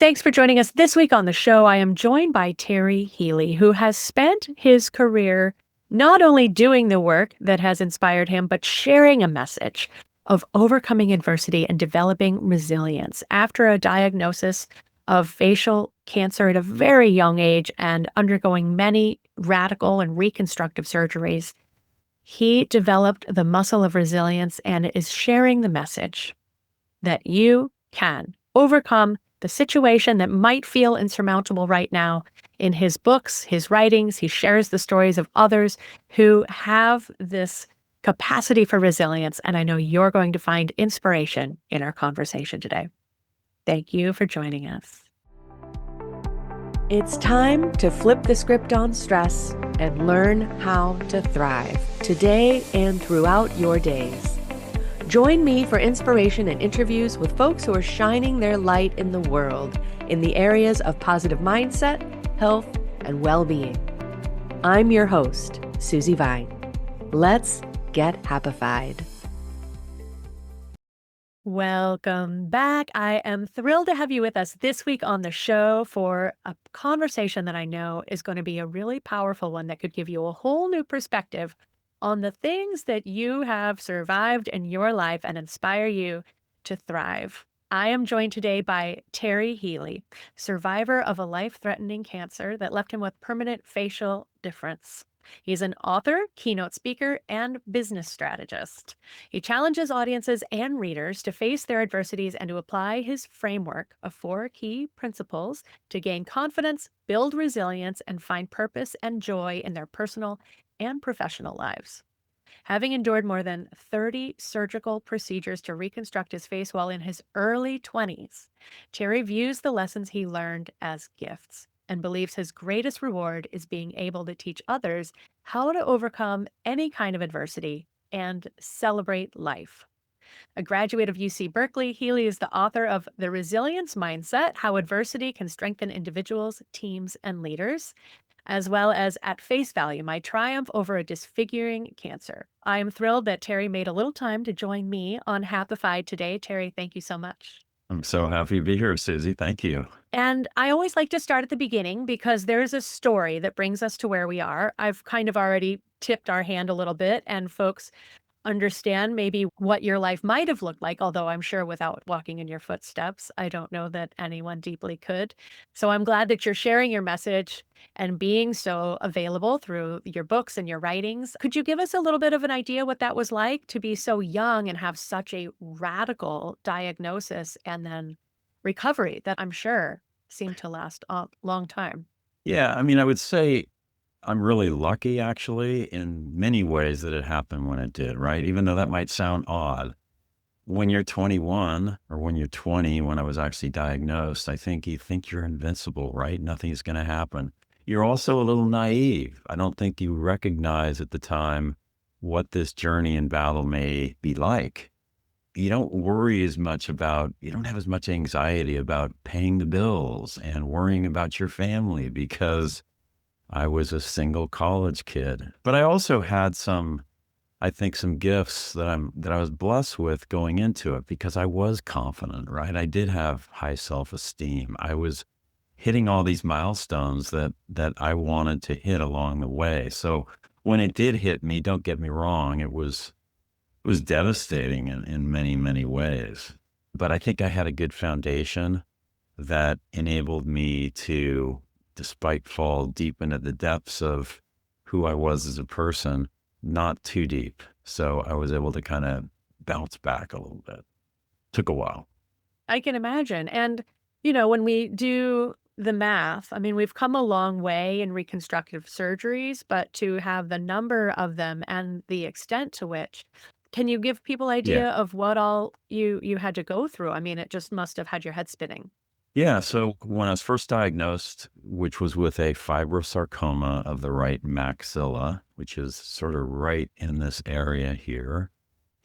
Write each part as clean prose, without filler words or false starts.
Thanks for joining us this week on the show. I am joined by Terry Healey, who has spent his career not only doing the work that has inspired him, but sharing a message of overcoming adversity and developing resilience after a diagnosis of facial cancer at a very young age and undergoing many radical and reconstructive surgeries. He developed the muscle of resilience and is sharing the message that you can overcome the situation that might feel insurmountable right now. In his books, his writings, he shares the stories of others who have this capacity for resilience. And I know you're going to find inspiration in our conversation today. Thank you for joining us. It's time to flip the script on stress and learn how to thrive today and throughout your days. Join me for inspiration and interviews with folks who are shining their light in the world in the areas of positive mindset, health, and well-being. I'm your host, Susi Vine. Let's get happified. Welcome back. I am thrilled to have you with us this week on the show for a conversation that I know is going to be a really powerful one that could give you a whole new perspective on the things that you have survived in your life and inspire you to thrive. I am joined today by Terry Healey, survivor of a life-threatening cancer that left him with permanent facial difference. He's an author, keynote speaker, and business strategist. He challenges audiences and readers to face their adversities and to apply his framework of 4 key principles to gain confidence, build resilience, and find purpose and joy in their personal and professional lives. Having endured more than 30 surgical procedures to reconstruct his face while in his early 20s, Terry views the lessons he learned as gifts and believes his greatest reward is being able to teach others how to overcome any kind of adversity and celebrate life. A graduate of UC Berkeley, Healey is the author of The Resilience Mindset: How Adversity Can Strengthen Individuals, Teams, and Leaders, as well as At Face Value, My Triumph Over a Disfiguring Cancer. I am thrilled that Terry made a little time to join me on Happified today. Terry, thank you so much. I'm so happy to be here, Susie. Thank you. And I always like to start at the beginning because there's a story that brings us to where we are. I've kind of already tipped our hand a little bit, and folks understand maybe what your life might have looked like, although I'm sure without walking in your footsteps, I don't know that anyone deeply could. So I'm glad that you're sharing your message and being so available through your books and your writings. Could you give us a little bit of an idea what that was like to be so young and have such a radical diagnosis and then recovery that I'm sure seemed to last a long time? Yeah, I mean, I would say I'm really lucky, actually, in many ways that it happened when it did, right? Even though that might sound odd. When you're 21 or when you're 20, when I was actually diagnosed, I think you think you're invincible, right? Nothing's going to happen. You're also a little naive. I don't think you recognize at the time what this journey and battle may be like. You don't worry as much about, you don't have as much anxiety about paying the bills and worrying about your family because I was a single college kid. But I also had I think some gifts that I was blessed with going into it because I was confident, right? I did have high self-esteem. I was hitting all these milestones that I wanted to hit along the way. So when it did hit me, don't get me wrong, it was devastating in many, many ways. But I think I had a good foundation that enabled me to, despite fall deep into the depths of who I was as a person, not too deep. So I was able to kind of bounce back a little bit. Took a while. I can imagine. And, when we do the math, I mean, we've come a long way in reconstructive surgeries, but to have the number of them and the extent to which, can you give people Yeah. idea of what all you had to go through? I mean, it just must have had your head spinning. Yeah. So when I was first diagnosed, which was with a fibrosarcoma of the right maxilla, which is sort of right in this area here,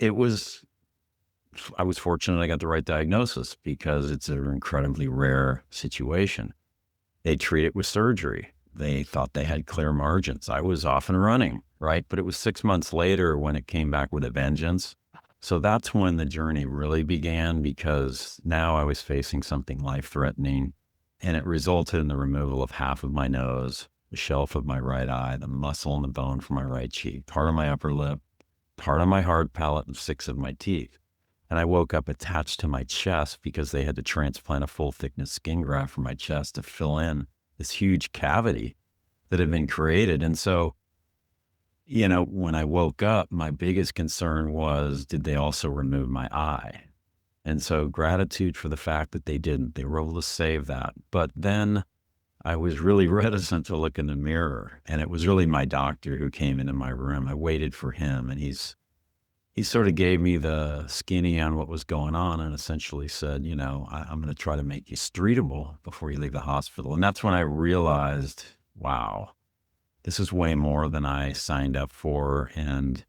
I was fortunate I got the right diagnosis because it's an incredibly rare situation. They treat it with surgery. They thought they had clear margins. I was off and running, right? But it was 6 months later when it came back with a vengeance. So that's when the journey really began because now I was facing something life-threatening. And it resulted in the removal of half of my nose, the shelf of my right eye, the muscle and the bone from my right cheek, part of my upper lip, part of my hard palate, and 6 of my teeth. And I woke up attached to my chest because they had to transplant a full thickness skin graft from my chest to fill in this huge cavity that had been created. And so, when I woke up, my biggest concern was, did they also remove my eye? And so gratitude for the fact that they didn't. They were able to save that. But then I was really reticent to look in the mirror. And it was really my doctor who came into my room. I waited for him, and he sort of gave me the skinny on what was going on and essentially said, I'm going to try to make you streetable before you leave the hospital. And that's when I realized, wow, this is way more than I signed up for. And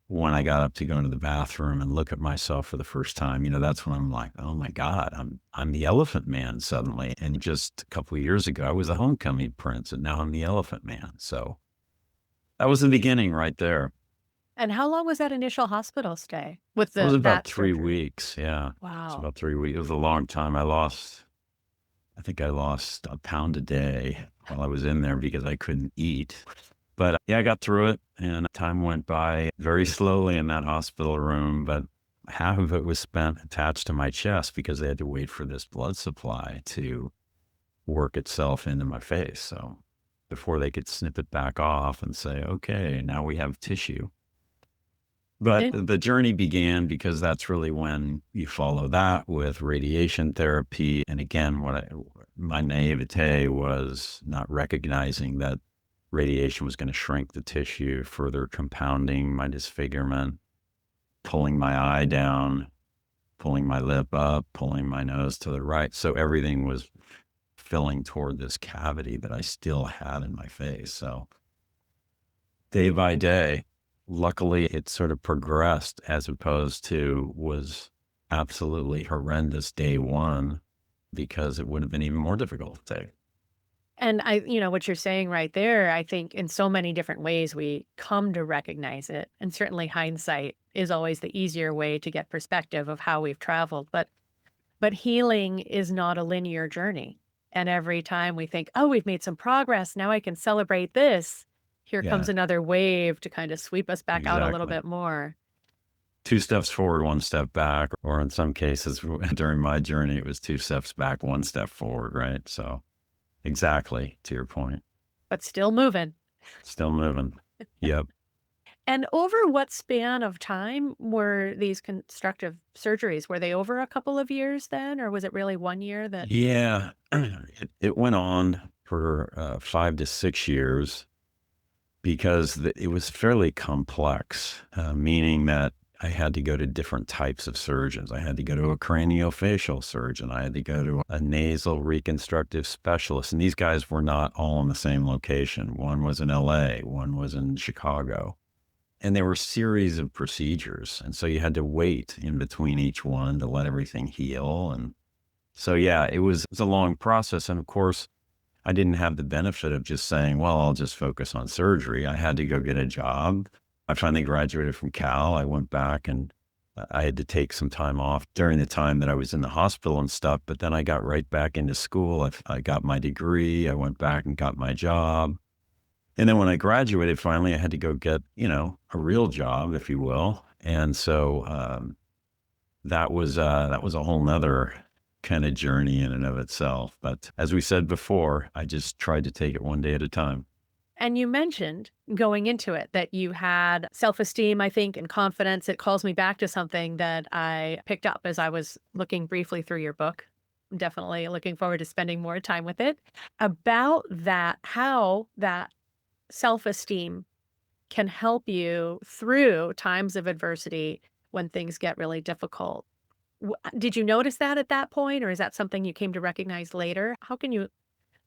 when I got up to go into the bathroom and look at myself for the first time, that's when I'm like, oh my God, I'm the elephant man suddenly. And just a couple of years ago, I was the homecoming prince, and now I'm the elephant man. So that was the beginning right there. And how long was that initial hospital stay with It was about that 3 surgery? weeks. Yeah. It's Wow. about 3 weeks. It was a long time. I think I lost a pound a day while I was in there because I couldn't eat. But yeah, I got through it, and time went by very slowly in that hospital room. But half of it was spent attached to my chest because they had to wait for this blood supply to work itself into my face. So before they could snip it back off and say, okay, now we have tissue. But Eh, the journey began because that's really when you follow that with radiation therapy. And again, my naivete was not recognizing that radiation was going to shrink the tissue, further compounding my disfigurement, pulling my eye down, pulling my lip up, pulling my nose to the right. So everything was filling toward this cavity that I still had in my face. So day by day, luckily it sort of progressed as opposed to was absolutely horrendous day one, because it would have been even more difficult to take. And what you're saying right there, I think in so many different ways we come to recognize it. And certainly hindsight is always the easier way to get perspective of how we've traveled. But healing is not a linear journey. And every time we think, oh, we've made some progress, now I can celebrate this. Here comes Yeah, another wave to kind of sweep us back out a little exactly. bit more. 2 steps forward, 1 step back, or in some cases during my journey, it was 2 steps back, 1 step forward, right? So exactly to your point, But still moving. still moving. Yep. And over what span of time were these constructive surgeries? Were they over a couple of years then, or was it really 1 year that Yeah. It went on for 5 to 6 years because it was fairly complex, meaning that I had to go to different types of surgeons. I had to go to a craniofacial surgeon. I had to go to a nasal reconstructive specialist. And these guys were not all in the same location. One was in LA, one was in Chicago. And there were series of procedures. And so you had to wait in between each one to let everything heal. And so, yeah, it was a long process. And of course, I didn't have the benefit of just saying, well, I'll just focus on surgery. I had to go get a job. I finally graduated from Cal. I went back, and I had to take some time off during the time that I was in the hospital and stuff. But then I got right back into school. I got my degree. I went back and got my job. And then when I graduated, finally, I had to go get, a real job, if you will. And so that was a whole nother kind of journey in and of itself. But as we said before, I just tried to take it one day at a time. and you mentioned going into it that you had self-esteem, I think, and confidence. It calls me back to something that I picked up as I was looking briefly through your book. I'm definitely looking forward to spending more time with it. About that, how that self-esteem can help you through times of adversity when things get really difficult. Did you notice that at that point, or is that something you came to recognize later? How can you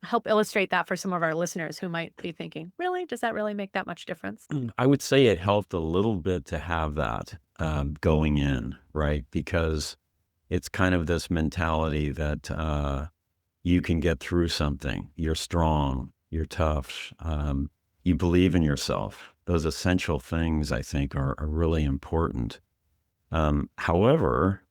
help illustrate that for some of our listeners who might be thinking, really? Does that really make that much difference? I would say it helped a little bit to have that going in, right? Because it's kind of this mentality that you can get through something. You're strong. You're tough. You believe in yourself. Those essential things, I think, are really important. However,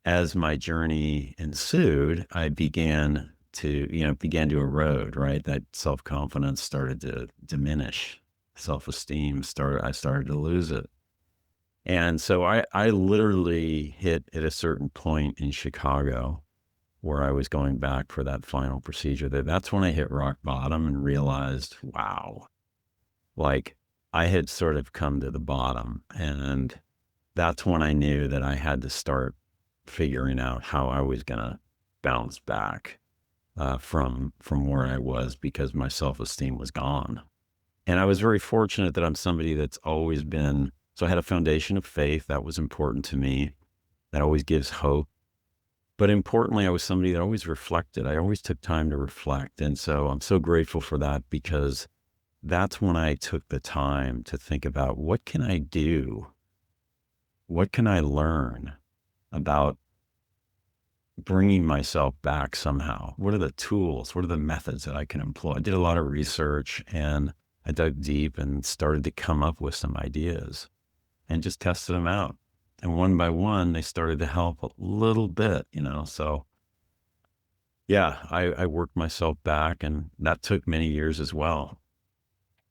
as my journey ensued, I began to erode, right? That self-confidence started to diminish. Self-esteem I started to lose it. And so I literally hit at a certain point in Chicago where I was going back for that final procedure. That's when I hit rock bottom and realized, wow, like I had sort of come to the bottom. And that's when I knew that I had to start figuring out how I was going to bounce back from where I was, because my self-esteem was gone. And I was very fortunate that I'm somebody that's always been, so I had a foundation of faith that was important to me. That always gives hope. But importantly, I was somebody that always reflected. I always took time to reflect. And so I'm so grateful for that, because that's when I took the time to think about, what can I do? What can I learn about bringing myself back somehow? What are the tools? What are the methods that I can employ? I did a lot of research, and I dug deep and started to come up with some ideas and just tested them out. And one by one, they started to help a little bit, So yeah, I worked myself back, and that took many years as well.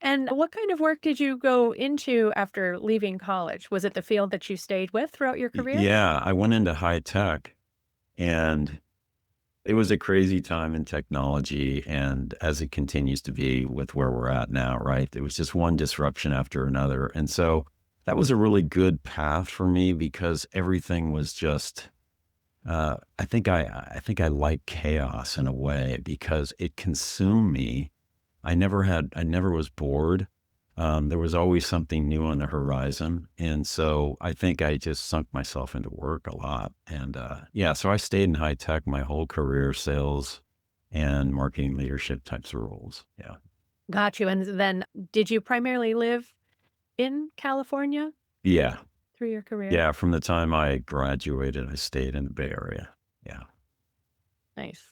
And what kind of work did you go into after leaving college? Was it the field that you stayed with throughout your career? Yeah, I went into high tech, and it was a crazy time in technology, and as it continues to be with where we're at now, right? It was just one disruption after another. And so that was a really good path for me, because everything was just, I think I like chaos in a way, because it consumed me. I never was bored. There was always something new on the horizon. And so I think I just sunk myself into work a lot. And yeah, so I stayed in high tech my whole career, sales and marketing leadership types of roles. Yeah. Got you. And then did you primarily live in California Yeah. through your career? Yeah. From the time I graduated, I stayed in the Bay Area. Yeah. Nice.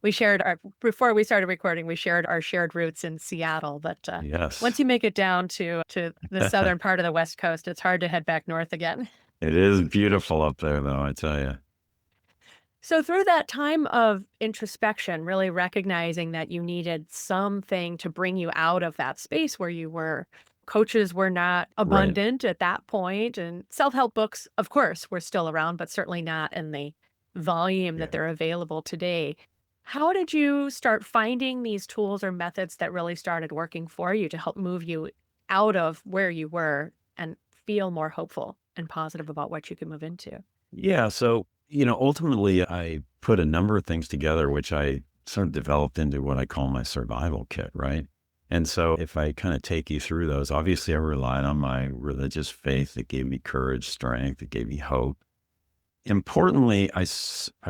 We shared our before we started recording, we shared our shared roots in Seattle, but, once Yes. you make it down to the southern part of the West Coast, it's hard to head back north again. It is beautiful up there, though, I tell you. So through that time of introspection, really recognizing that you needed something to bring you out of that space where you were, coaches were not Right. abundant at that point, and self-help books, of course, were still around, but certainly not in the volume that Yeah. they're available today. How did you start finding these tools or methods that really started working for you to help move you out of where you were and feel more hopeful and positive about what you could move into? Yeah. So, ultimately, I put a number of things together, which I sort of developed into what I call my survival kit, right? And so, if I kind of take you through those, obviously, I relied on my religious faith that gave me courage, strength, that gave me hope. Importantly, I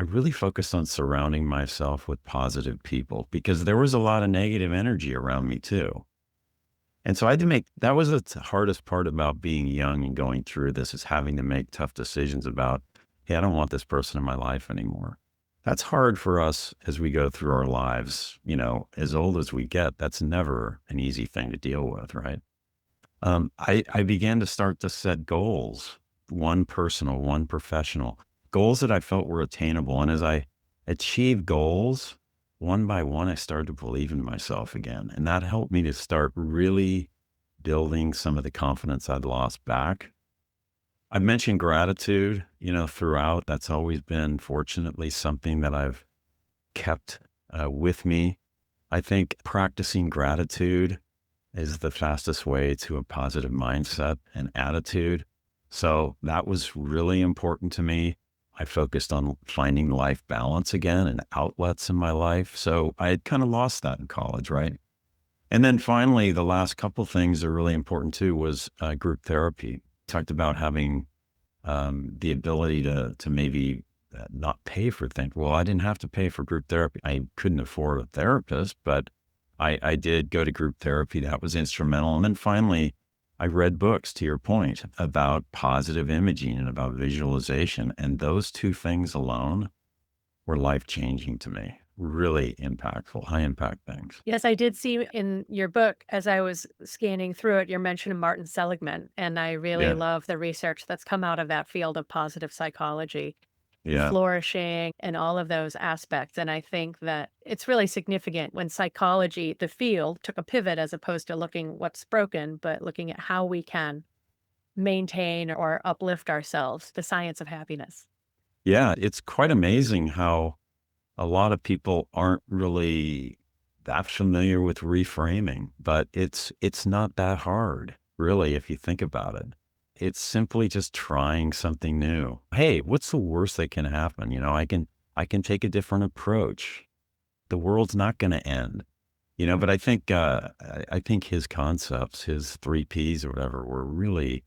really focused on surrounding myself with positive people, because there was a lot of negative energy around me too. And so I had to make, that was the hardest part about being young and going through this, is having to make tough decisions about, hey, I don't want this person in my life anymore. That's hard for us as we go through our lives, as old as we get. That's never an easy thing to deal with, right? I began to start to set goals, one personal, one professional, goals that I felt were attainable. And as I achieved goals, one by one, I started to believe in myself again. And that helped me to start really building some of the confidence I'd lost back. I mentioned gratitude, throughout. That's always been, fortunately, something that I've kept with me. I think practicing gratitude is the fastest way to a positive mindset and attitude. So that was really important to me. I focused on finding life balance again and outlets in my life. So I had kind of lost that in college, right? And then finally, the last couple things that are really important too was group therapy. Talked about having the ability to maybe not pay for things. Well, I didn't have to pay for group therapy. I couldn't afford a therapist, but I did go to group therapy. That was instrumental. And then finally, I read books, to your point, about positive imaging and about visualization. And those two things alone were life changing to me. Really impactful, high impact things. Yes, I did see in your book, as I was scanning through it, you're mentioning Martin Seligman, and I really Yeah. love the research that's come out of that field of positive psychology. Yeah. flourishing and all of those aspects. And I think that it's really significant when psychology, the field, took a pivot as opposed to looking what's broken, but looking at how we can maintain or uplift ourselves, the science of happiness. Yeah. It's quite amazing how a lot of people aren't really that familiar with reframing, but it's not that hard, really, if you think about it. It's simply just trying something new. Hey, what's the worst that can happen? I can take a different approach. The world's not going to end. But I think his concepts, his three P's or whatever, were really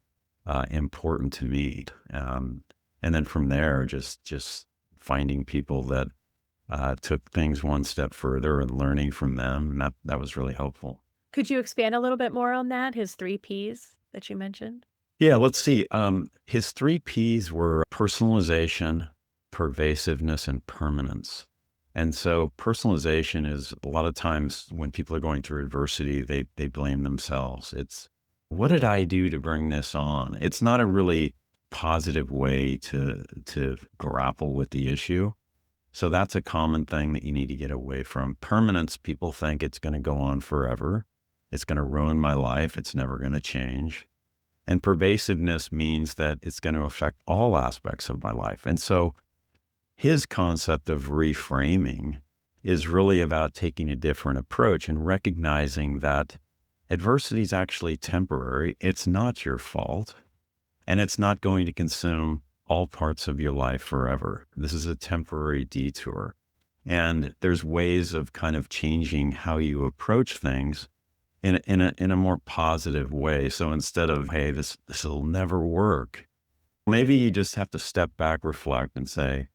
important to me. And then from there, just finding people that took things one step further and learning from them. And that was really helpful. Could you expand a little bit more on that, his 3 Ps that you mentioned? Yeah, let's see. His three P's were personalization, pervasiveness, and permanence. And so personalization is a lot of times when people are going through adversity, they blame themselves. It's what did I do to bring this on? It's not a really positive way to grapple with the issue. So that's a common thing that you need to get away from. Permanence, people think it's going to go on forever. It's going to ruin my life. It's never going to change. And pervasiveness means that it's going to affect all aspects of my life. And so his concept of reframing is really about taking a different approach and recognizing that adversity is actually temporary. It's not your fault, and it's not going to consume all parts of your life forever. This is a temporary detour. And there's ways of kind of changing how you approach things in a more positive way. So instead of, hey, this will never work, maybe you just have to step back, reflect, and say,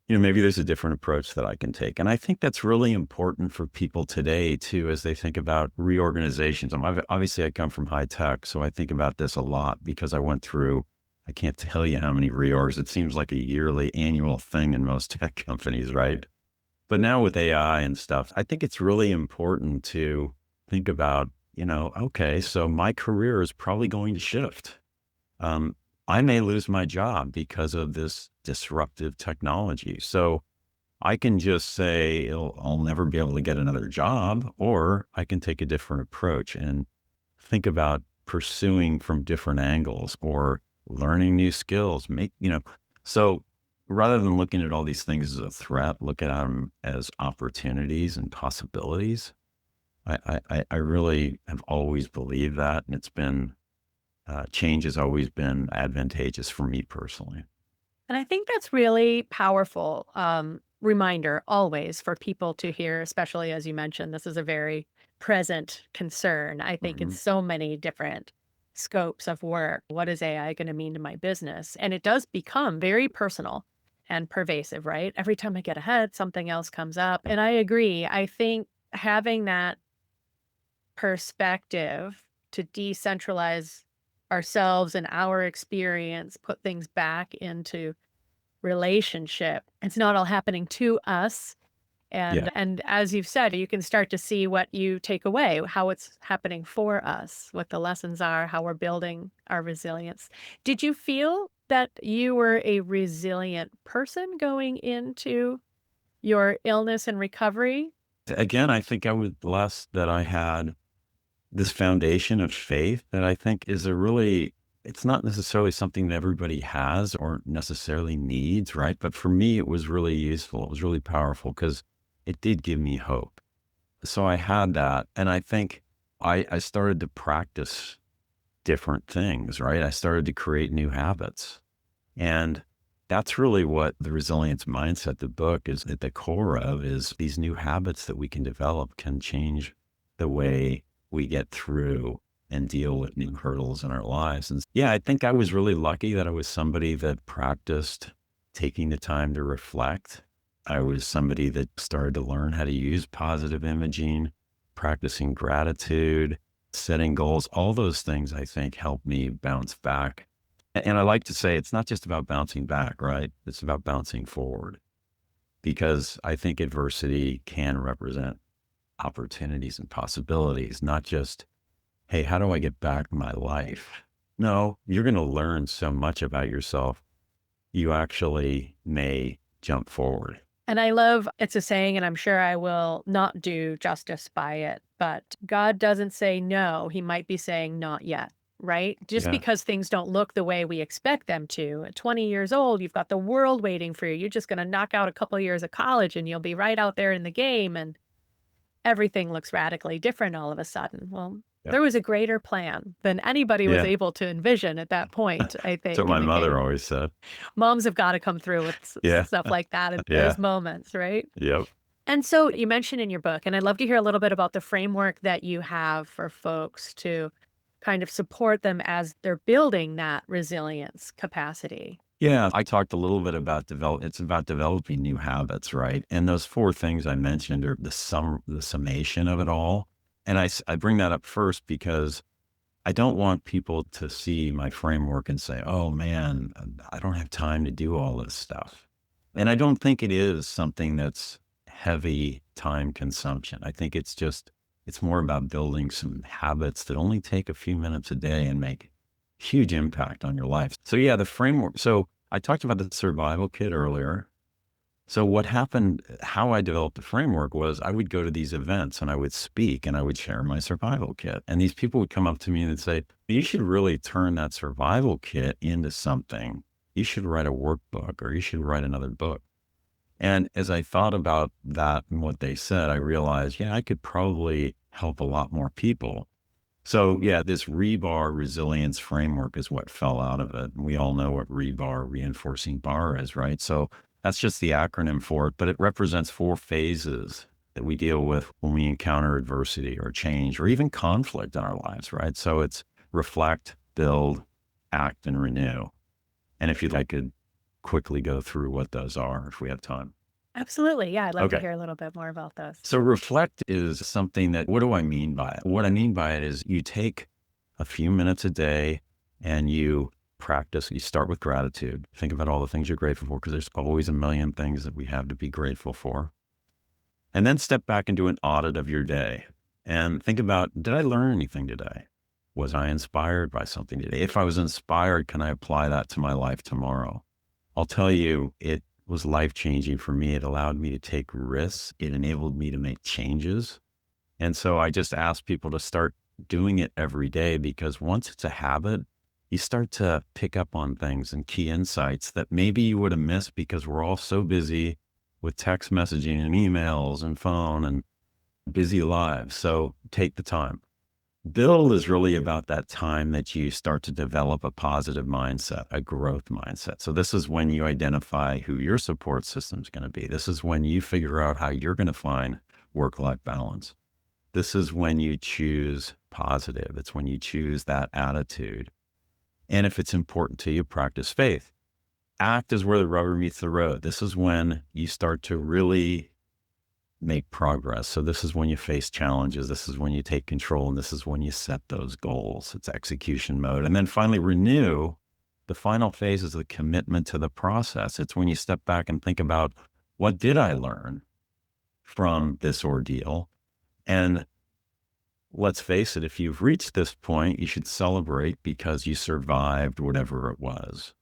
maybe there's a different approach that I can take. And I think that's really important for people today too, as they think about reorganizations. Obviously I come from high tech, so I think about this a lot because I went through, I can't tell you how many reorgs. It seems like a yearly annual thing in most tech companies, right? But now with AI and stuff, I think it's really important to think about, okay, so my career is probably going to shift. I may lose my job because of this disruptive technology. So I can just say I'll never be able to get another job, or I can take a different approach and think about pursuing from different angles or learning new skills. So rather than looking at all these things as a threat, look at them as opportunities and possibilities. I really have always believed that, and it's been change has always been advantageous for me personally. And I think that's really powerful reminder always for people to hear, especially as you mentioned, this is a very present concern. I think in Hmm. so many different scopes of work. What is AI going to mean to my business? And it does become very personal and pervasive, right? Every time I get ahead, something else comes up. And I agree. I think having that perspective to decentralize ourselves and our experience, put things back into relationship. It's not all happening to us. Yeah. And as you've said, you can start to see what you take away, how it's happening for us, what the lessons are, how we're building our resilience. Did you feel that you were a resilient person going into your illness and recovery? Again, I think I was blessed that I had this foundation of faith that I think is it's not necessarily something that everybody has or necessarily needs, right? But for me, it was really useful. It was really powerful because it did give me hope. So I had that. And I think I started to practice different things, right? I started to create new habits. And that's really what the resilience mindset, the book is at the core of, is these new habits that we can develop can change the way we get through and deal with new hurdles in our lives. And yeah, I think I was really lucky that I was somebody that practiced taking the time to reflect. I was somebody that started to learn how to use positive imaging, practicing gratitude, setting goals. All those things I think helped me bounce back. And I like to say it's not just about bouncing back, right? It's about bouncing forward because I think adversity can represent opportunities and possibilities, not just, hey, how do I get back my life? No, you're going to learn so much about yourself you actually may jump forward. And I love it's a saying, and I'm sure I will not do justice by it, but God doesn't say no. He might be saying not yet, right? Just Yeah. because things don't look the way we expect them to. At 20 years old, you've got the world waiting for you. You're just going to knock out a couple of years of college and you'll be right out there in the game. And everything looks radically different all of a sudden. Well, Yeah. there was a greater plan than anybody was Yeah. able to envision at that point, I That's what think, in my the mother case. always said. Moms have got to come through with Yeah. stuff like that at those Yeah. moments, right? Yep. And so you mentioned in your book, and I'd love to hear a little bit about the framework that you have for folks to kind of support them as they're building that resilience capacity. Yeah, I talked a little bit about it's about developing new habits, right? And those four things I mentioned are the summation of it all. And I bring that up first because I don't want people to see my framework and say, "Oh man, I don't have time to do all this stuff." And I don't think it is something that's heavy time consumption. I think it's more about building some habits that only take a few minutes a day and make huge impact on your life. So yeah, the framework. So I talked about the survival kit earlier. So what happened, how I developed the framework was I would go to these events and I would speak and I would share my survival kit. And these people would come up to me and say, you should really turn that survival kit into something. You should write a workbook or you should write another book. And as I thought about that and what they said, I realized, yeah, I could probably help a lot more people. So yeah, this REBAR resilience framework is what fell out of it. And we all know what REBAR, reinforcing bar, is, right? So that's just the acronym for it, but it represents four phases that we deal with when we encounter adversity or change or even conflict in our lives, right? So it's reflect, build, act, and renew. And if you'd like, I could quickly go through what those are if we have time. Absolutely. Yeah, I'd love to Okay. hear a little bit more about those. So reflect is something that, what do I mean by it? What I mean by it is you take a few minutes a day and you practice. You start with gratitude. Think about all the things you're grateful for because there's always a million things that we have to be grateful for. And then step back and do an audit of your day and think about, did I learn anything today? Was I inspired by something today? If I was inspired, can I apply that to my life tomorrow? I'll tell you, it was life-changing for me. It allowed me to take risks. It enabled me to make changes. And so I just ask people to start doing it every day because once it's a habit, you start to pick up on things and key insights that maybe you would have missed because we're all so busy with text messaging and emails and phone and busy lives. So take the time. Build is really about that time that you start to develop a positive mindset, a growth mindset. So this is when you identify who your support system is going to be. This is when you figure out how you're going to find work-life balance. This is when you choose positive. It's when you choose that attitude. And if it's important to you, practice faith. Act is where the rubber meets the road. This is when you start to really make progress. So this is when you face challenges. This is when you take control. And this is when you set those goals. It's execution mode. And then finally, renew. The final phase is the commitment to the process. It's when you step back and think about, what did I learn from this ordeal? And let's face it, if you've reached this point, you should celebrate because you survived whatever it was.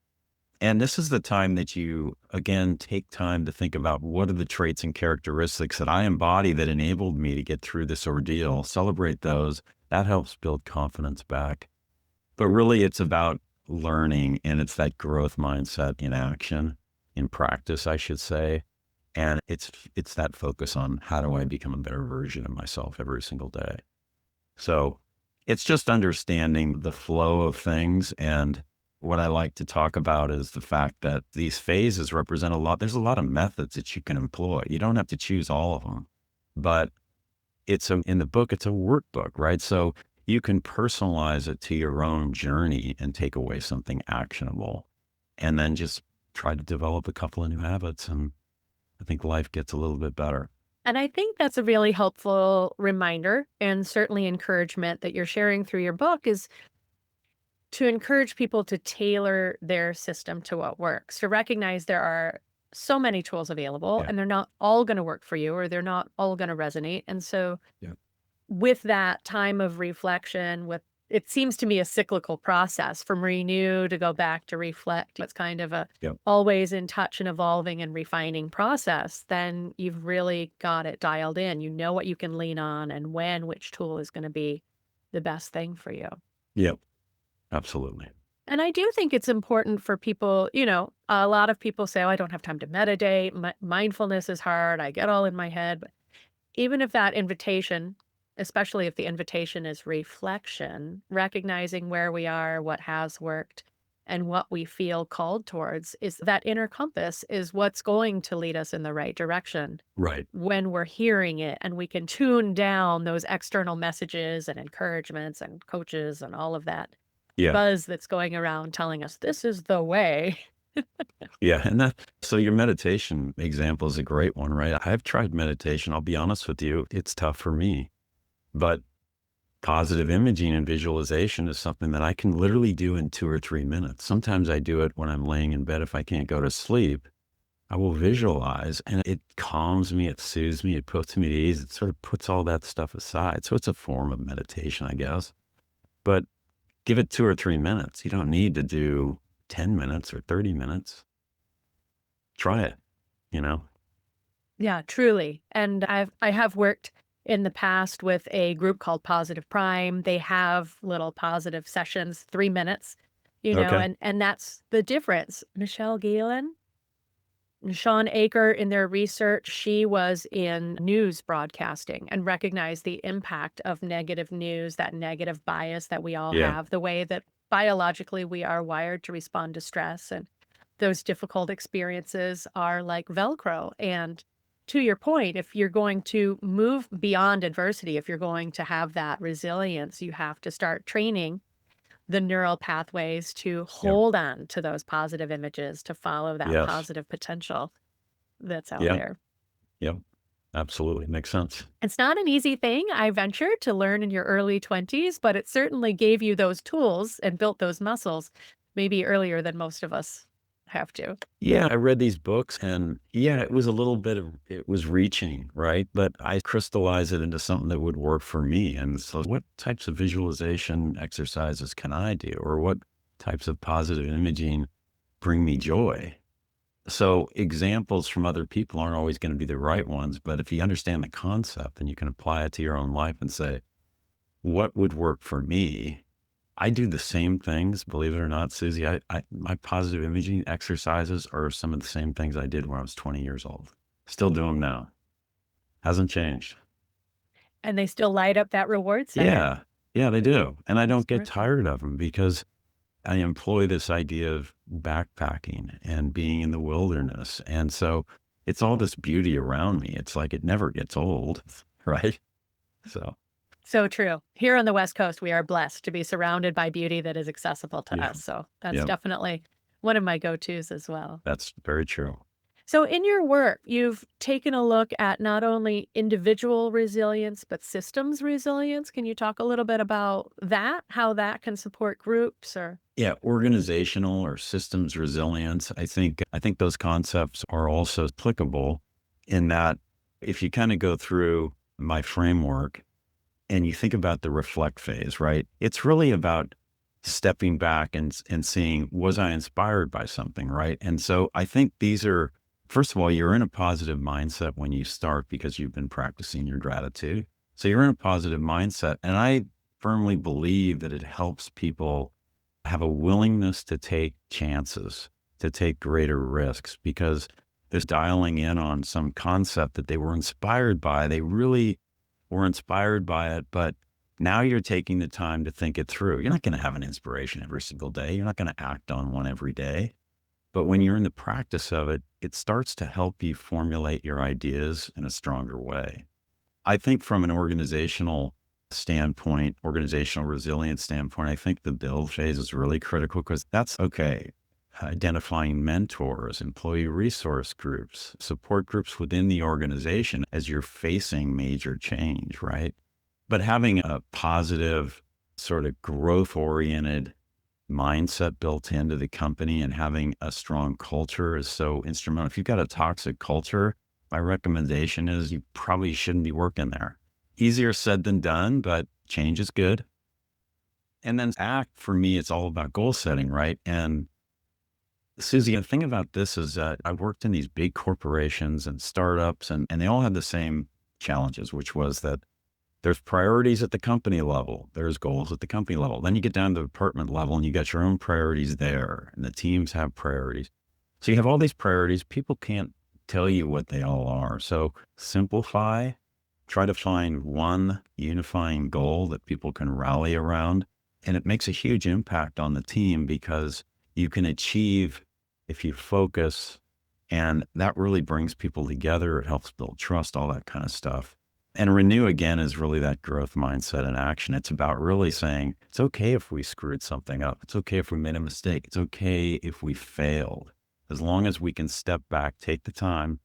And this is the time that you, again, take time to think about what are the traits and characteristics that I embody that enabled me to get through this ordeal. Celebrate those. That helps build confidence back. But really, it's about learning, and it's that growth mindset in action, in practice, I should say. And it's that focus on how do I become a better version of myself every single day. So it's just understanding the flow of things. And what I like to talk about is the fact that these phases represent a lot. There's a lot of methods that you can employ. You don't have to choose all of them, but in the book, it's a workbook, right? So you can personalize it to your own journey and take away something actionable and then just try to develop a couple of new habits. And I think life gets a little bit better. And I think that's a really helpful reminder and certainly encouragement that you're sharing through your book is to encourage people to tailor their system to what works, to recognize there are so many tools available Yeah. and they're not all going to work for you or they're not all going to resonate. And so Yeah. with that time of reflection, with it seems to me a cyclical process from renew to go back to reflect. It's kind of a Yep. always in touch and evolving and refining process. Then you've really got it dialed in. You know what you can lean on and when which tool is going to be the best thing for you. Yep. Absolutely. And I do think it's important for people, a lot of people say, oh, I don't have time to meditate. Mindfulness is hard. I get all in my head. But even if that invitation, especially if the invitation is reflection, recognizing where we are, what has worked, and what we feel called towards, is that inner compass is what's going to lead us in the right direction Right. when we're hearing it. And we can tune down those external messages and encouragements and coaches and all of that Yeah. buzz that's going around telling us this is the way. Yeah. So your meditation example is a great one, right? I've tried meditation. I'll be honest with you. It's tough for me, but positive imaging and visualization is something that I can literally do in 2 or 3 minutes. Sometimes I do it when I'm laying in bed. If I can't go to sleep, I will visualize and it calms me. It soothes me. It puts me at ease. It sort of puts all that stuff aside. So it's a form of meditation, I guess, but give it 2 or 3 minutes. You don't need to do 10 minutes or 30 minutes. Try it, you know? Yeah, truly. And I have worked in the past with a group called Positive Prime. They have little positive sessions, 3 minutes, Okay. and that's the difference. Michelle Galen and Sean Aker in their research, she was in news broadcasting and recognized the impact of negative news, that negative bias that we all Yeah. have, the way that biologically we are wired to respond to stress. And those difficult experiences are like Velcro. And to your point, if you're going to move beyond adversity, if you're going to have that resilience, you have to start training the neural pathways to Yeah. hold on to those positive images, to follow that Yes. positive potential that's out Yeah. there. Yep. Absolutely. Makes sense. It's not an easy thing, I venture, to learn in your early 20s, but it certainly gave you those tools and built those muscles maybe earlier than most of us have to. Yeah. I read these books and yeah, it was a little bit of, it was reaching, right? But I crystallized it into something that would work for me. And so what types of visualization exercises can I do? Or what types of positive imaging bring me joy? So examples from other people aren't always going to be the right ones, but if you understand the concept and you can apply it to your own life and say, what would work for me? I do the same things, believe it or not, Susie. My positive imaging exercises are some of the same things I did when I was 20 years old. Still do them now. Hasn't changed. And they still light up that reward center. Yeah. Yeah, they do. And I That's don't get terrific. tired of them because I employ this idea of backpacking and being in the wilderness. And so it's all this beauty around me. It's like it never gets old, right? So, So true. Here on the West Coast, we are blessed to be surrounded by beauty that is accessible to yeah, us. So that's yeah, definitely one of my go-tos as well. that's very true. So in your work, you've taken a look at not only individual resilience, but systems resilience. Can you talk a little bit about that, how that can support groups or? Yeah, organizational or systems resilience. I think those concepts are also applicable in that if you kind of go through my framework and you think about the reflect phase, right? It's really about stepping back and seeing, was I inspired by something, right? And so I think these are, first of all, you're in a positive mindset when you start because you've been practicing your gratitude. So you're in a positive mindset. And I firmly believe that it helps people have a willingness to take chances, to take greater risks because this dialing in on some concept that they were inspired by, they really were inspired by it, but now you're taking the time to think it through. You're not going to have an inspiration every single day. You're not going to act on one every day. But when you're in the practice of it, it starts to help you formulate your ideas in a stronger way. I think from an organizational standpoint, organizational resilience standpoint, I think the build phase is really critical because that's okay. Identifying mentors, employee resource groups, support groups within the organization as you're facing major change, right? But having a positive, sort of growth oriented mindset built into the company and having a strong culture is so instrumental. If you've got a toxic culture, my recommendation is you probably shouldn't be working there. Easier said than done, but change is good. And then ACT for me, it's all about goal setting, right? And Susie, the thing about this is that I worked in these big corporations and startups, and they all had the same challenges, which was that there's priorities at the company level. There's goals at the company level. Then you get down to the department level and you got your own priorities there, and the teams have priorities. So you have all these priorities. People can't tell you what they all are. So simplify, try to find one unifying goal that people can rally around. And it makes a huge impact on the team because you can achieve if you focus, and that really brings people together. It helps build trust, all that kind of stuff. And renew again is really that growth mindset in action. It's about really saying, it's okay if we screwed something up. It's okay if we made a mistake. It's okay if we failed. As long as we can step back, take the time,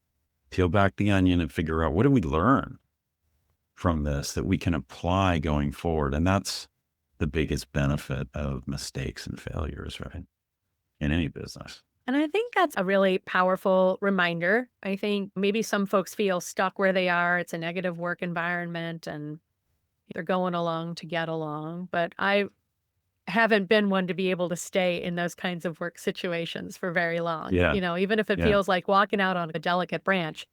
peel back the onion and figure out what did we learn from this that we can apply going forward. And that's the biggest benefit of mistakes and failures, right? In any business. And I think that's a really powerful reminder. I think maybe some folks feel stuck where they are. It's a negative work environment and they're going along to get along. But I haven't been one to be able to stay in those kinds of work situations for very long. Yeah. Even if it Yeah. feels like walking out on a delicate branch,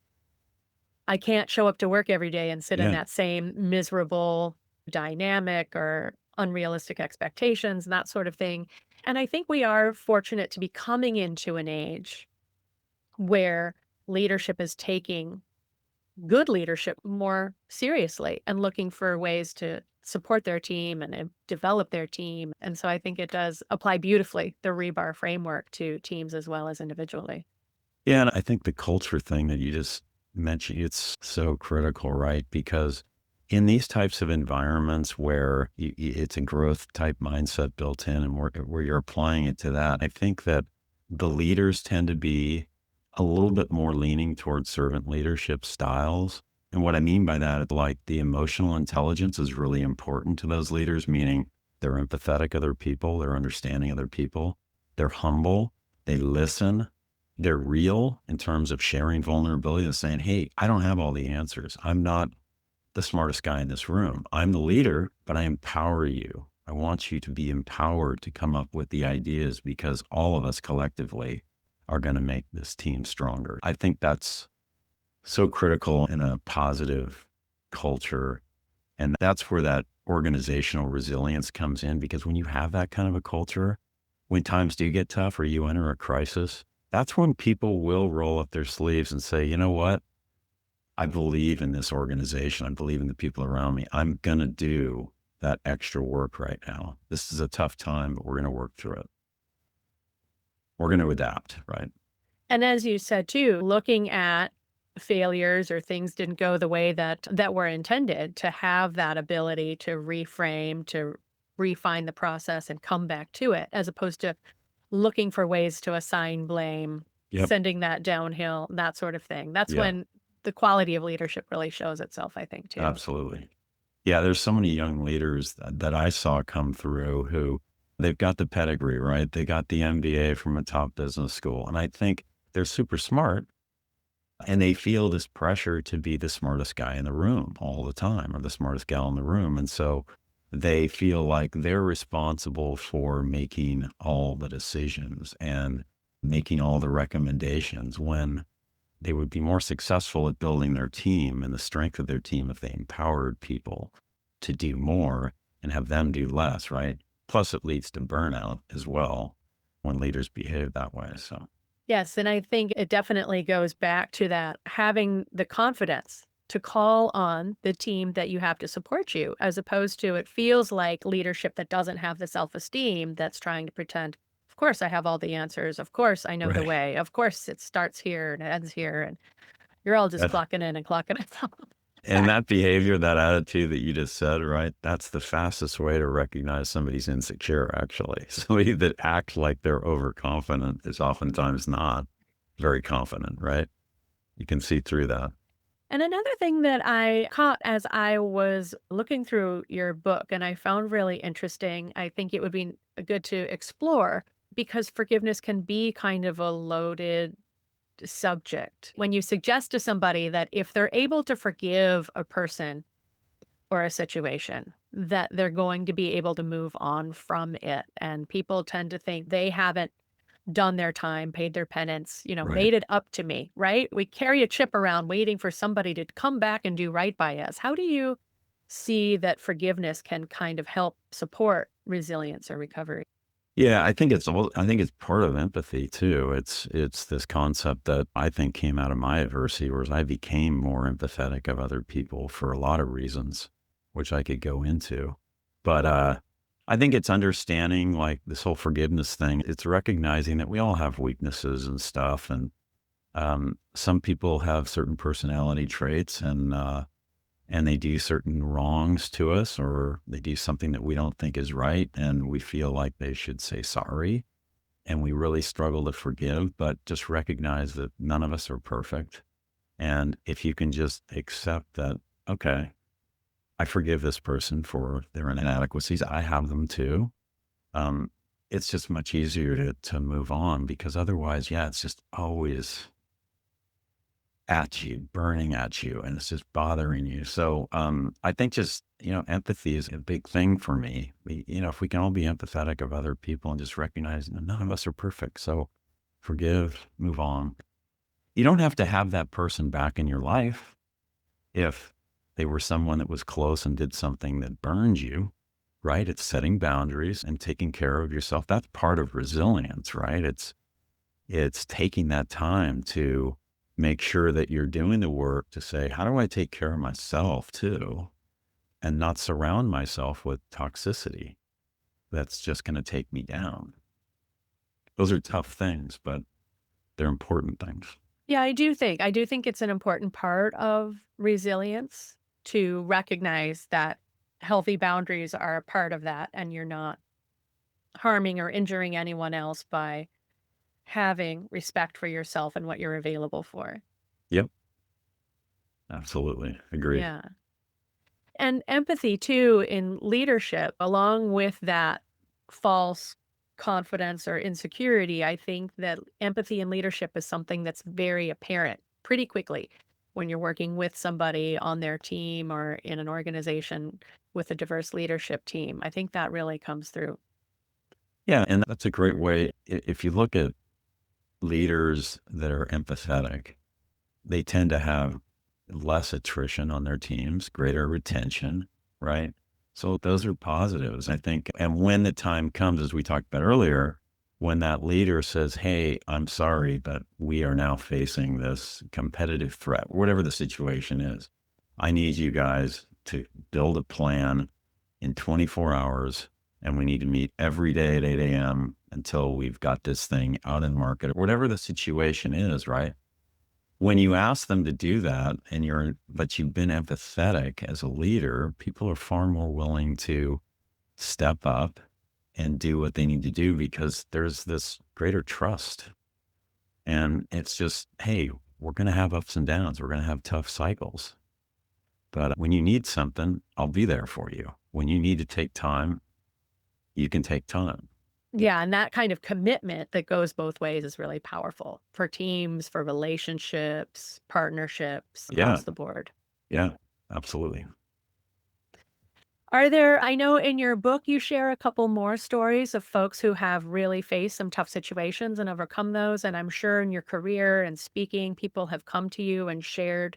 I can't show up to work every day and sit in Yeah. that same miserable dynamic or unrealistic expectations and that sort of thing. And I think we are fortunate to be coming into an age where leadership is taking good leadership more seriously and looking for ways to support their team and develop their team. And so I think it does apply beautifully, the REBAR framework, to teams as well as individually. Yeah. And I think the culture thing that you just mentioned, it's so critical, right? Because in these types of environments where it's a growth type mindset built in and where you're applying it to that, I think that the leaders tend to be a little bit more leaning towards servant leadership styles. And what I mean by that, like the emotional intelligence is really important to those leaders, meaning they're empathetic of their people, they're understanding of their people, they're humble, they listen, they're real in terms of sharing vulnerability and saying, hey, I don't have all the answers. I'm not the smartest guy in this room. I'm the leader, but I empower you. I want you to be empowered to come up with the ideas because all of us collectively are going to make this team stronger. I think that's so critical in a positive culture. And that's where that organizational resilience comes in, because when you have that kind of a culture, when times do get tough or you enter a crisis, that's when people will roll up their sleeves and say, you know what? I believe in this organization. I believe in the people around me. I'm going to do that extra work right now. This is a tough time, but we're going to work through it. We're going to adapt, right? And as you said too, looking at failures or things didn't go the way that were intended, to have that ability to reframe, to refine the process and come back to it, as opposed to looking for ways to assign blame, Yep. sending that downhill, that sort of thing. That's Yeah, when the quality of leadership really shows itself, I think, too. absolutely. Yeah, there's so many young leaders that I saw come through who they've got the pedigree, right? They got the MBA from a top business school. And I think they're super smart and they feel this pressure to be the smartest guy in the room all the time or the smartest gal in the room. And so they feel like they're responsible for making all the decisions and making all the recommendations when they would be more successful at building their team and the strength of their team if they empowered people to do more and have them do less, right? Plus, it leads to burnout as well when leaders behave that way. So, Yes, and I think it definitely goes back to that having the confidence to call on the team that you have to support you, as opposed to it feels like leadership that doesn't have the self-esteem that's trying to pretend, of course I have all the answers, of course I know the right. way, of course it starts here and it ends here, and you're all just That, clocking in and clocking and out. that behavior, that attitude that you just said, right? That's the fastest way to recognize somebody's insecure, actually. Somebody that acts like they're overconfident is oftentimes not very confident, right? You can see through that. And another thing that I caught as I was looking through your book and I found really interesting, I think it would be good to explore, because forgiveness can be kind of a loaded subject. When you suggest to somebody that if they're able to forgive a person or a situation, that they're going to be able to move on from it. And people tend to think they haven't done their time, paid their penance, Right. made it up to me, right? We carry a chip around waiting for somebody to come back and do right by us. How do you see that forgiveness can kind of help support resilience or recovery? Yeah, I think it's part of empathy too. It's this concept that I think came out of my adversity, whereas I became more empathetic of other people for a lot of reasons, which I could go into. But I think it's understanding like this whole forgiveness thing. It's recognizing that we all have weaknesses and stuff, and some people have certain personality traits, and they do certain wrongs to us, or they do something that we don't think is right, and we feel like they should say sorry, and we really struggle to forgive, but just recognize that none of us are perfect. And if you can just accept that, okay, I forgive this person for their inadequacies, I have them too. Um, it's just much easier to move on, because otherwise, yeah, it's just always at you, burning at you, and it's just bothering you. So I think just, empathy is a big thing for me. If we can all be empathetic of other people and just recognize that none of us are perfect. So forgive, move on. You don't have to have that person back in your life if they were someone that was close and did something that burned you, right? It's setting boundaries and taking care of yourself. That's part of resilience, right? It's taking that time to make sure that you're doing the work to say, how do I take care of myself too? And not surround myself with toxicity that's just going to take me down. Those are tough things, but they're important things. Yeah, I do think it's an important part of resilience to recognize that healthy boundaries are a part of that and you're not harming or injuring anyone else by having respect for yourself and what you're available for. Yep, absolutely. Agree. Yeah. And empathy too in leadership, along with that false confidence or insecurity, I think that empathy in leadership is something that's very apparent pretty quickly when you're working with somebody on their team or in an organization with a diverse leadership team. I think that really comes through. Yeah, and that's a great way. If you look at leaders that are empathetic, they tend to have less attrition on their teams, greater retention, right? So those are positives, I think. And when the time comes, as we talked about earlier, when that leader says, hey, I'm sorry, but we are now facing this competitive threat, whatever the situation is, I need you guys to build a plan in 24 hours, and we need to meet every day at 8 a.m. until we've got this thing out in market, whatever the situation is, right? When you ask them to do that but you've been empathetic as a leader, people are far more willing to step up and do what they need to do, because there's this greater trust. And it's just, hey, we're going to have ups and downs. We're going to have tough cycles. But when you need something, I'll be there for you. When you need to take time, you can take time. Yeah, and that kind of commitment that goes both ways is really powerful for teams, for relationships, partnerships Yeah. across the board. Yeah. Absolutely. Are there I know in your book you share a couple more stories of folks who have really faced some tough situations and overcome those, and I'm sure in your career and speaking, people have come to you and shared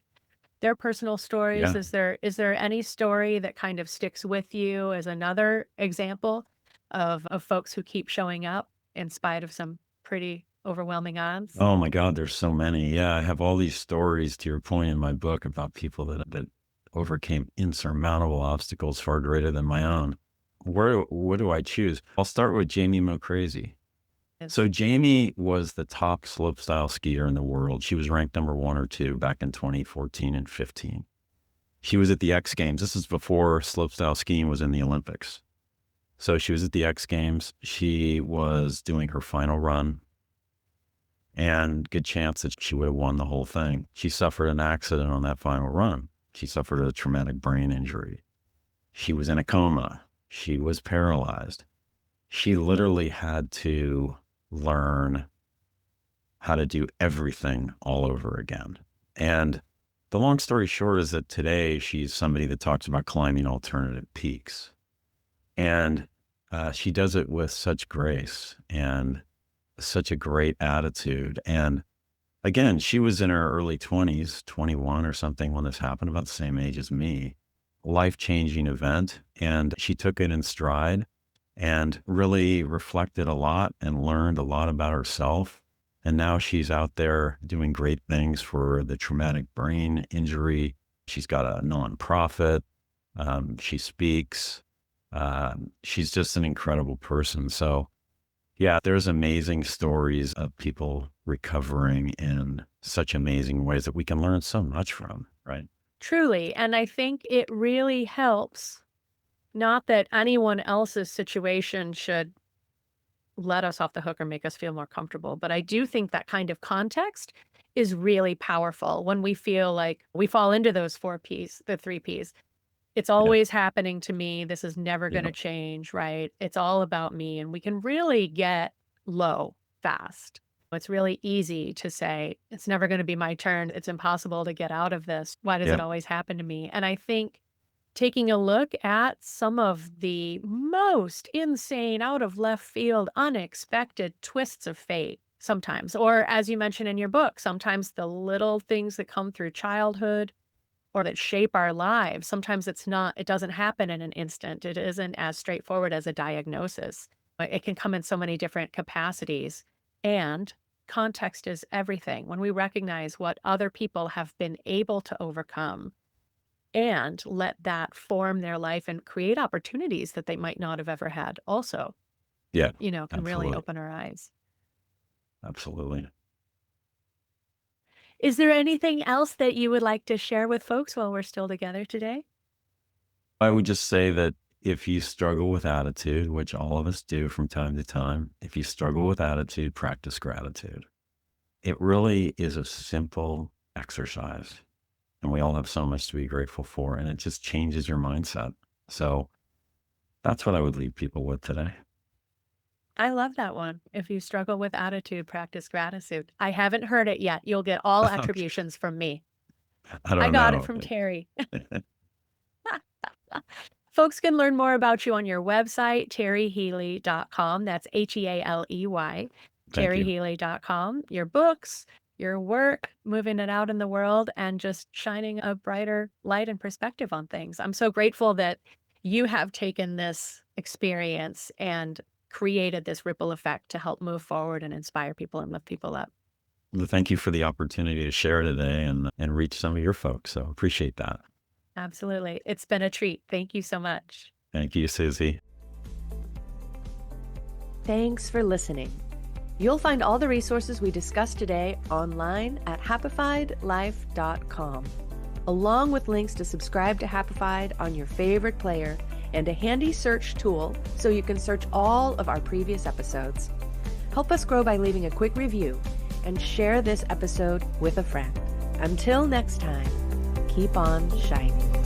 their personal stories. Yeah. Is there any story that kind of sticks with you as another example of folks who keep showing up in spite of some pretty overwhelming odds? Oh my God, there's so many. Yeah, I have all these stories, to your point, in my book about people that overcame insurmountable obstacles far greater than my own. What do I choose? I'll start with Jamie Crazy. Yes. So Jamie was the top slopestyle skier in the world. She was ranked number one or two back in 2014 and 15. She was at the X Games. This is before slopestyle skiing was in the Olympics. So she was at the X Games. She was doing her final run, and good chance that she would have won the whole thing. She suffered an accident on that final run. She suffered a traumatic brain injury. She was in a coma. She was paralyzed. She literally had to learn how to do everything all over again. And the long story short is that today she's somebody that talks about climbing alternative peaks. And she does it with such grace and such a great attitude. And again, she was in her early 20s, 21 or something when this happened, about the same age as me. Life-changing event. And she took it in stride and really reflected a lot and learned a lot about herself. And now she's out there doing great things for the traumatic brain injury. She's got a nonprofit. She speaks. She's just an incredible person. So yeah, there's amazing stories of people recovering in such amazing ways that we can learn so much from, right? Truly. And I think it really helps, not that anyone else's situation should let us off the hook or make us feel more comfortable, but I do think that kind of context is really powerful when we feel like we fall into those 4 Ps, the 3 Ps. It's Yeah, always happening to me. This is never yeah, gonna change, right? It's all about me, and we can really get low fast. It's really easy to say, "It's never gonna be my turn. It's impossible to get out of this. Why does it yeah, always happen to me?" And I think taking a look at some of the most insane, out of left field, unexpected twists of fate sometimes, or as you mentioned in your book, sometimes the little things that come through childhood or that shape our lives, sometimes it doesn't happen in an instant. It isn't as straightforward as a diagnosis. But it can come in so many different capacities. And context is everything. When we recognize what other people have been able to overcome and let that form their life and create opportunities that they might not have ever had also, yeah, can really absolutely. open our eyes. Absolutely. Is there anything else that you would like to share with folks while we're still together today? I would just say that if you struggle with attitude, which all of us do from time to time, if you struggle with attitude, practice gratitude. It really is a simple exercise, and we all have so much to be grateful for, and it just changes your mindset. So that's what I would leave people with today. I love that one. If you struggle with attitude, practice gratitude. I haven't heard it yet. You'll get all Okay. attributions from me. I I don't got it know. from Terry. Folks can learn more about you on your website, terryhealey.com. That's Healey, Thank you. terryhealey.com. Your books, your work, moving it out in the world, and just shining a brighter light and perspective on things. I'm so grateful that you have taken this experience and created this ripple effect to help move forward and inspire people and lift people up. Well, thank you for the opportunity to share today and reach some of your folks. So appreciate that. Absolutely. It's been a treat. Thank you so much. Thank you, Susie. Thanks for listening. You'll find all the resources we discussed today online at happifiedlife.com, along with links to subscribe to Happified on your favorite player and a handy search tool so you can search all of our previous episodes. Help us grow by leaving a quick review and share this episode with a friend. Until next time, keep on shining.